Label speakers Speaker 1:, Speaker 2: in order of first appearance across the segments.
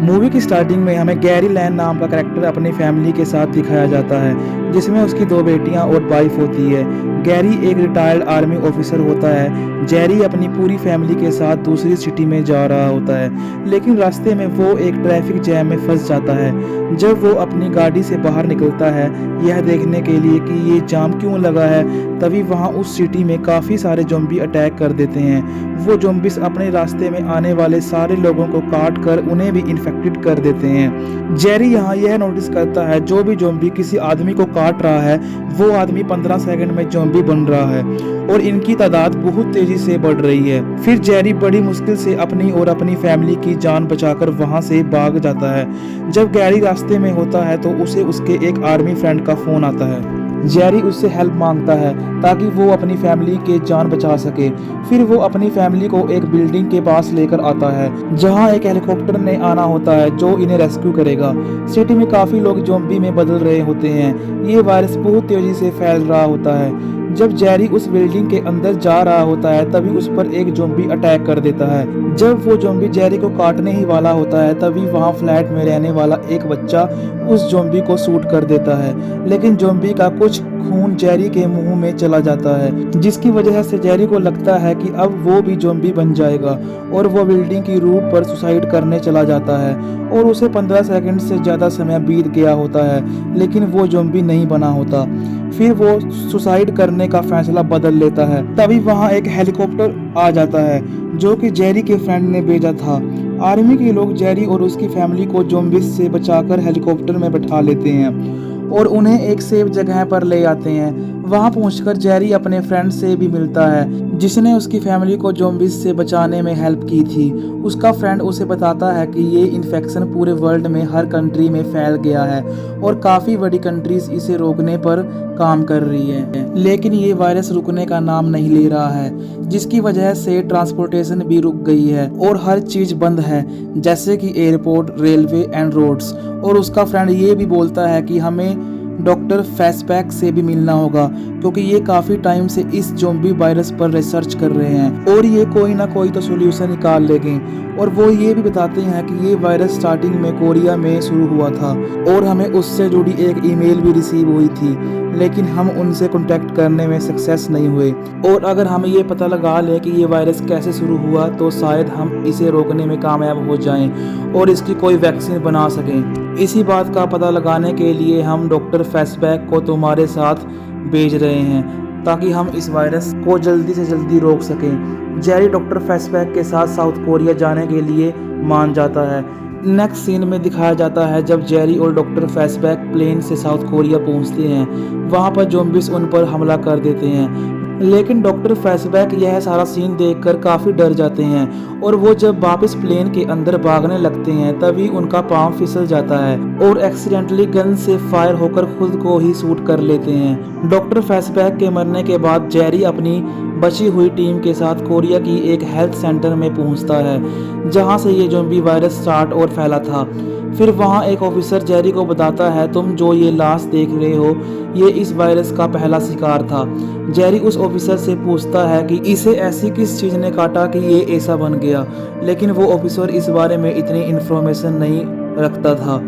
Speaker 1: Movie की starting में हमें गैरी लैन नाम का कैरेक्टर अपनी फैमिली के साथ दिखाया जाता है, जिसमें उसकी 2 बेटियां और वाइफ होती है। गैरी एक रिटायर्ड आर्मी ऑफिसर होता है। जेरी अपनी पूरी फैमिली के साथ दूसरी सिटी में जा रहा होता है, लेकिन रास्ते में वो एक ट्रैफिक जैम में फंस जाता है। जब वो अपनी गाड़ी से बाहर निकलता है यह देखने के लिए कि ये जाम क्यों लगा है, तभी वहाँ उस सिटी में काफ़ी सारे ज़ॉम्बी अटैक कर देते हैं। वो ज़ॉम्बीज़ अपने रास्ते में आने वाले सारे लोगों को काट कर उन्हें भी इन्फेक्टेड कर देते हैं। जेरी यहाँ यह नोटिस करता है जो भी ज़ॉम्बी किसी आदमी को काट रहा है वो आदमी 15 सेकंड में ज़ॉम्बी बन रहा है और इनकी तादाद बहुत तेजी से बढ़ रही है। फिर जेरी बड़ी मुश्किल से अपनी और अपनी फैमिली की जान बचाकर वहां से भाग जाता है। जब गैरी रास्ते में होता है तो उसे उसके एक आर्मी फ्रेंड का फोन आता है। जेरी उससे हेल्प मांगता है ताकि वो अपनी फैमिली के जान बचा सके। फिर वो अपनी फैमिली को एक बिल्डिंग के पास लेकर आता है जहां एक हेलीकॉप्टर ने आना होता है जो इन्हें रेस्क्यू करेगा। सिटी में काफी लोग ज़ॉम्बी में बदल रहे होते हैं। ये वायरस बहुत तेजी से फैल रहा होता है। जब जेरी उस बिल्डिंग के अंदर जा रहा होता है तभी उस पर एक ज़ॉम्बी अटैक कर देता है। जब वो ज़ॉम्बी जेरी को काटने ही वाला होता है तभी वहाँ फ्लैट में रहने वाला एक बच्चा उस ज़ॉम्बी को शूट कर देता है, लेकिन ज़ॉम्बी का कुछ खून जेरी के मुंह में चला जाता है, जिसकी वजह से जेरी को लगता है कि अब वो भी ज़ॉम्बी बन जाएगा और वो बिल्डिंग की रूफ पर सुसाइड करने चला जाता है। और उसे 15 सेकंड से ज़्यादा समय बीत गया होता है लेकिन वो ज़ॉम्बी नहीं बना होता। फिर वो सुसाइड करने का फैसला बदल लेता है। तभी वहाँ एक हेलीकॉप्टर आ जाता है जो कि जेरी के फ्रेंड ने भेजा था। आर्मी के लोग जेरी और उसकी फैमिली को ज़ॉम्बीज़ से बचाकर हेलीकॉप्टर में बैठा लेते हैं और उन्हें एक सेफ जगह पर ले आते हैं। वहां पहुंचकर जेरी अपने फ्रेंड से भी मिलता है जिसने उसकी फैमिली को ज़ॉम्बीज़ से बचाने में हेल्प की थी। उसका फ्रेंड उसे बताता है कि ये इन्फेक्शन पूरे वर्ल्ड में हर कंट्री में फैल गया है और काफ़ी बड़ी कंट्रीज इसे रोकने पर काम कर रही है, लेकिन ये वायरस रुकने का नाम नहीं ले रहा है, जिसकी वजह से ट्रांसपोर्टेशन भी रुक गई है और हर चीज़ बंद है जैसे कि एयरपोर्ट, रेलवे एंड रोड्स। और उसका फ्रेंड ये भी बोलता है कि हमें डॉक्टर फैसबैक से भी मिलना होगा क्योंकि ये काफ़ी टाइम से इस ज़ॉम्बी वायरस पर रिसर्च कर रहे हैं और ये कोई ना कोई तो सोल्यूशन निकाल लेंगे। और वो ये भी बताते हैं कि ये वायरस स्टार्टिंग में कोरिया में शुरू हुआ था और हमें उससे जुड़ी एक ईमेल भी रिसीव हुई थी, लेकिन हम उनसे कांटेक्ट करने में सक्सेस नहीं हुए। और अगर हमें ये पता लगा ले कि ये वायरस कैसे शुरू हुआ तो शायद हम इसे रोकने में कामयाब हो जाएं और इसकी कोई वैक्सीन बना सकें। इसी बात का पता लगाने के लिए हम डॉक्टर फैसबैक को तुम्हारे साथ भेज रहे हैं ताकि हम इस वायरस को जल्दी से जल्दी रोक सकें। जेरी डॉक्टर फैसबैक के साथ साउथ कोरिया जाने के लिए मान जाता है। नेक्स्ट सीन में दिखाया जाता है जब जेरी और डॉक्टर फैसबैक प्लेन से साउथ कोरिया पहुंचते हैं। वहां पर ज़ॉम्बीज़ उन पर हमला कर देते हैं, लेकिन डॉक्टर फैसबैक यह सारा सीन देखकर काफ़ी डर जाते हैं और वो जब वापस प्लेन के अंदर भागने लगते हैं तभी उनका पाँव फिसल जाता है और एक्सीडेंटली गन से फायर होकर खुद को ही शूट कर लेते हैं। डॉक्टर फैसबैक के मरने के बाद जेरी अपनी बची हुई टीम के साथ कोरिया की एक हेल्थ सेंटर में पहुंचता है जहां से ये ज़ॉम्बी वायरस स्टार्ट और फैला था। फिर वहां एक ऑफिसर जेरी को बताता है तुम जो ये लाश देख रहे हो ये इस वायरस का पहला शिकार था। जेरी उस ऑफिसर से पूछता है कि इसे ऐसी किस चीज़ ने काटा कि ये ऐसा बन गया, लेकिन वो ऑफिसर इस बारे में इतनी इन्फॉर्मेशन नहीं रखता था।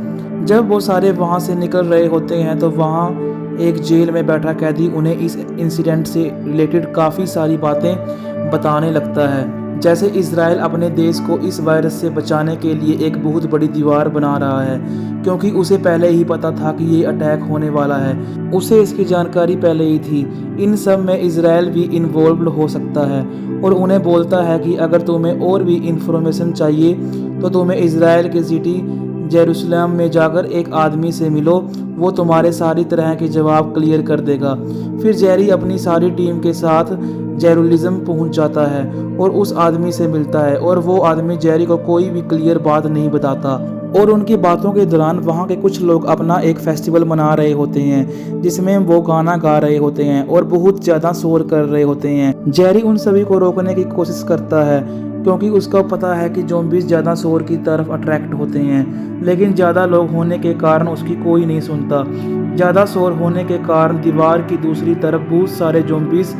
Speaker 1: जब वो सारे वहाँ से निकल रहे होते हैं तो वहाँ एक जेल में बैठा कैदी उन्हें इस इंसिडेंट से रिलेटेड काफ़ी सारी बातें बताने लगता है, जैसे इजराइल अपने देश को इस वायरस से बचाने के लिए एक बहुत बड़ी दीवार बना रहा है क्योंकि उसे पहले ही पता था कि ये अटैक होने वाला है। उसे इसकी जानकारी पहले ही थी। इन सब में इजराइल भी इन्वॉल्व हो सकता है और उन्हें बोलता है कि अगर तुम्हें और भी इंफॉर्मेशन चाहिए तो तुम्हें इजराइल के सिटी जेरूसलम में जाकर एक आदमी से मिलो, वो तुम्हारे सारी तरह के जवाब क्लियर कर देगा। फिर जेरी अपनी सारी टीम के साथ जेरूसलम पहुंच जाता है और उस आदमी से मिलता है और वो आदमी जेरी को कोई भी क्लियर बात नहीं बताता। और उनकी बातों के दौरान वहाँ के कुछ लोग अपना एक फेस्टिवल मना रहे होते हैं जिसमें वो गाना गा रहे होते हैं और बहुत ज़्यादा शोर कर रहे होते हैं। जेरी उन सभी को रोकने की कोशिश करता है क्योंकि उसको पता है कि ज़ॉम्बीज़ ज़्यादा शोर की तरफ अट्रैक्ट होते हैं, लेकिन ज़्यादा लोग होने के कारण उसकी कोई नहीं सुनता। ज़्यादा शोर होने के कारण दीवार की दूसरी तरफ बहुत सारे ज़ॉम्बीज़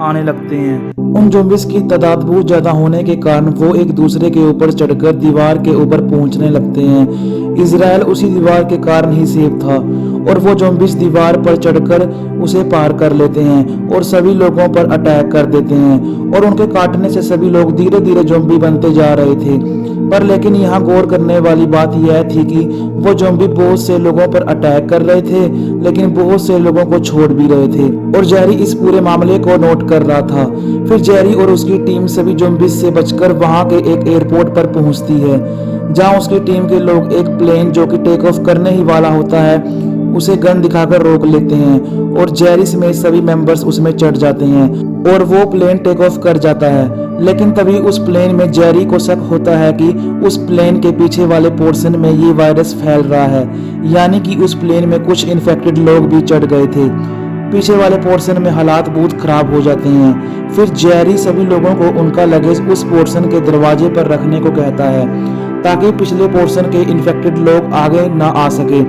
Speaker 1: आने लगते हैं। उन ज़ॉम्बीज़ की तादाद बहुत ज़्यादा होने के कारण वो एक दूसरे के ऊपर चढ़कर दीवार के ऊपर पहुंचने लगते हैं। इज़राइल उसी दीवार के कारण ही सेफ था और वो ज़ॉम्बीज़ दीवार पर चढ़कर उसे पार कर लेते हैं और सभी लोगों पर अटैक कर देते हैं और उनके काटने से सभी लोग धीरे धीरे ज़ॉम्बी बनते जा रहे थे। पर लेकिन यहाँ गौर करने वाली बात यह थी कि वो ज़ॉम्बी बहुत से लोगों पर अटैक कर रहे थे लेकिन बहुत से लोगों को छोड़ भी रहे थे और जेरी इस पूरे मामले को नोट कर रहा था। फिर जेरी और उसकी टीम सभी ज़ॉम्बीज़ से बचकर वहाँ के एक एयरपोर्ट पर पहुँचती है, जहाँ उसकी टीम के लोग एक प्लेन जो कि टेक ऑफ करने ही वाला होता है उसे गन दिखाकर रोक लेते हैं और जेरी समेत सभी मेंबर्स उसमें चढ़ जाते हैं और वो प्लेन टेक ऑफ कर जाता है। लेकिन तभी उस प्लेन में जेरी को शक होता है कि उस प्लेन के पीछे वाले पोर्शन में ये वायरस फैल रहा है, यानी कि उस प्लेन में कुछ इन्फेक्टेड लोग भी चढ़ गए थे। पीछे वाले पोर्शन में हालात बहुत खराब हो जाते हैं। फिर जेरी सभी लोगों को उनका लगेज उस पोर्शन के दरवाजे पर रखने को कहता है ताकि पिछले पोर्शन के इन्फेक्टेड लोग आगे ना आ सके।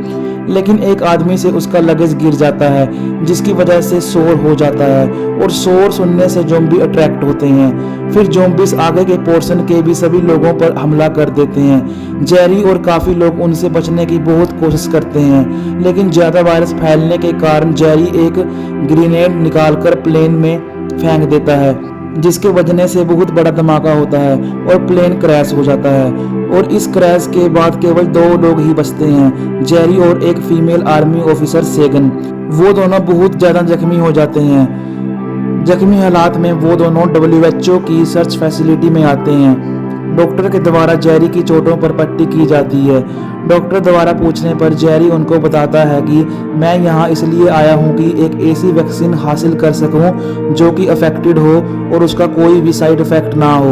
Speaker 1: लेकिन एक आदमी से उसका लगेज गिर जाता है जिसकी वजह से शोर हो जाता है और शोर सुनने से ज़ॉम्बी अट्रैक्ट होते हैं। फिर ज़ॉम्बीज़ आगे के पोर्शन के भी सभी लोगों पर हमला कर देते हैं। जेरी और काफ़ी लोग उनसे बचने की बहुत कोशिश करते हैं लेकिन ज़्यादा वायरस फैलने के कारण जेरी एक ग्रेनेड निकालकर प्लेन में फेंक देता है जिसके बजने से बहुत बड़ा धमाका होता है और प्लेन क्रैश हो जाता है और इस क्रैश के बाद केवल 2 लोग ही बचते हैं, जेरी और एक फीमेल आर्मी ऑफिसर सेगन। वो दोनों बहुत ज़्यादा जख्मी हो जाते हैं। जख्मी हालात में वो दोनों WHO की सर्च फैसिलिटी में आते हैं। डॉक्टर के द्वारा जेरी की चोटों पर पट्टी की जाती है। डॉक्टर द्वारा पूछने पर जेरी उनको बताता है कि मैं यहाँ इसलिए आया हूँ कि एक ऐसी वैक्सीन हासिल कर सकूँ जो कि अफेक्टेड हो और उसका कोई भी साइड इफ़ेक्ट ना हो।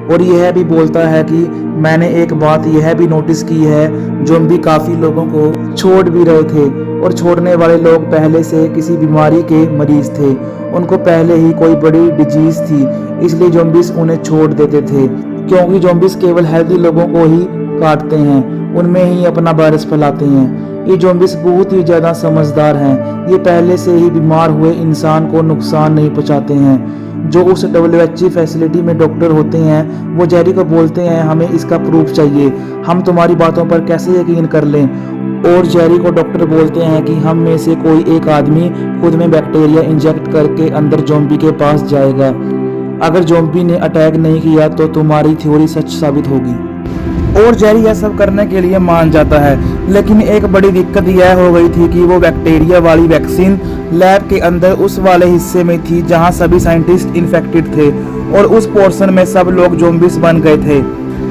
Speaker 1: और यह भी बोलता है कि मैंने एक बात यह भी नोटिस की है, ज़ॉम्बी काफ़ी लोगों को छोड़ भी रहे थे और छोड़ने वाले लोग पहले से किसी बीमारी के मरीज थे, उनको पहले ही कोई बड़ी डिजीज़ थी, इसलिए ज़ॉम्बीज़ उन्हें छोड़ देते थे क्योंकि ज़ॉम्बीज़ केवल हेल्दी लोगों को ही काटते हैं, उनमें ही अपना वायरस फैलाते हैं। ये ज़ॉम्बीज़ बहुत ही ज़्यादा समझदार हैं, ये पहले से ही बीमार हुए इंसान को नुकसान नहीं पहुंचाते हैं। जो उस WHO फैसिलिटी में डॉक्टर होते हैं वो जेरी को बोलते हैं हमें इसका प्रूफ चाहिए, हम तुम्हारी बातों पर कैसे यकीन कर लें। और जेरी को डॉक्टर बोलते हैं कि हम में से कोई एक आदमी खुद में बैक्टीरिया इंजेक्ट करके अंदर ज़ॉम्बी के पास जाएगा, अगर ज़ॉम्बी ने अटैक नहीं किया तो तुम्हारी थ्योरी सच साबित होगी। और जेरी यह सब करने के लिए मान जाता है, लेकिन एक बड़ी दिक्कत यह हो गई थी कि वो बैक्टीरिया वाली वैक्सीन लैब के अंदर उस वाले हिस्से में थी जहां सभी साइंटिस्ट इन्फेक्टेड थे और उस पोर्शन में सब लोग ज़ॉम्बीज़ बन गए थे।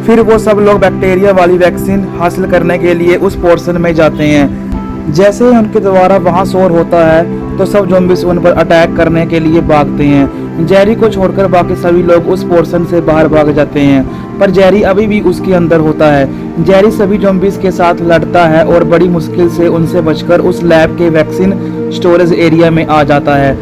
Speaker 1: फिर वो सब लोग बैक्टीरिया वाली वैक्सीन हासिल करने के लिए उस पोर्शन में जाते हैं। जैसे ही उनके द्वारा वहां शोर होता है तो सब ज़ॉम्बीज़ उन पर अटैक करने के लिए भागते हैं। जेरी को छोड़कर बाकी सभी लोग उस पोर्शन से बाहर भाग जाते हैं, पर जेरी अभी भी उसके अंदर होता है। जेरी सभी ज़ॉम्बीज़ के साथ लड़ता है और बड़ी मुश्किल से उनसे बचकर उस लैब के वैक्सीन स्टोरेज एरिया में आ जाता है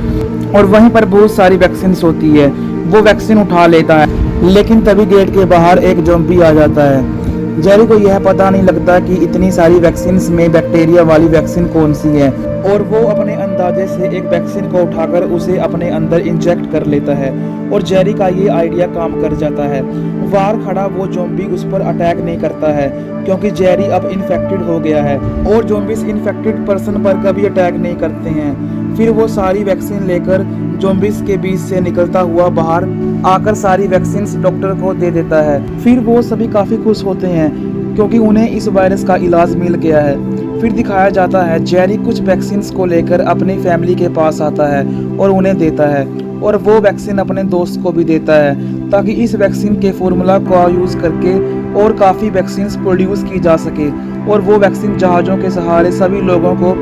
Speaker 1: और वहीं पर बहुत सारी वैक्सीन होती है। वो वैक्सीन उठा लेता है लेकिन तभी गेट के बाहर एक ज़ॉम्बी आ जाता है। जेरी को यह पता नहीं लगता कि इतनी सारी वैक्सीन में बैक्टीरिया वाली वैक्सीन कौन सी है और वो अपने अंदाजे से एक वैक्सीन को उठाकर उसे अपने अंदर इंजेक्ट कर लेता है और जेरी का ये आइडिया काम कर जाता है। बाहर खड़ा वो ज़ॉम्बी उस पर अटैक नहीं करता है क्योंकि जेरी अब इन्फेक्टेड हो गया है और ज़ॉम्बीज़ इन्फेक्टेड पर्सन पर कभी अटैक नहीं करते हैं। फिर वो सारी वैक्सीन लेकर ज़ॉम्बीज़ के बीच से निकलता हुआ बाहर आकर सारी वैक्सीन्स डॉक्टर को दे देता है। फिर वो सभी काफ़ी खुश होते हैं क्योंकि उन्हें इस वायरस का इलाज मिल गया है। फिर दिखाया जाता है जेरी कुछ वैक्सीन्स को लेकर अपनी फैमिली के पास आता है और उन्हें देता है और वो वैक्सीन अपने दोस्त को भी देता है ताकि इस वैक्सीन के फॉर्मूला को यूज़ करके और काफ़ी वैक्सीन्स प्रोड्यूस की जा सके और वो वैक्सीन जहाज़ों के सहारे सभी लोगों को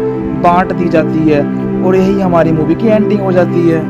Speaker 1: बांट दी जाती है और यही हमारी मूवी की एंडिंग हो जाती है।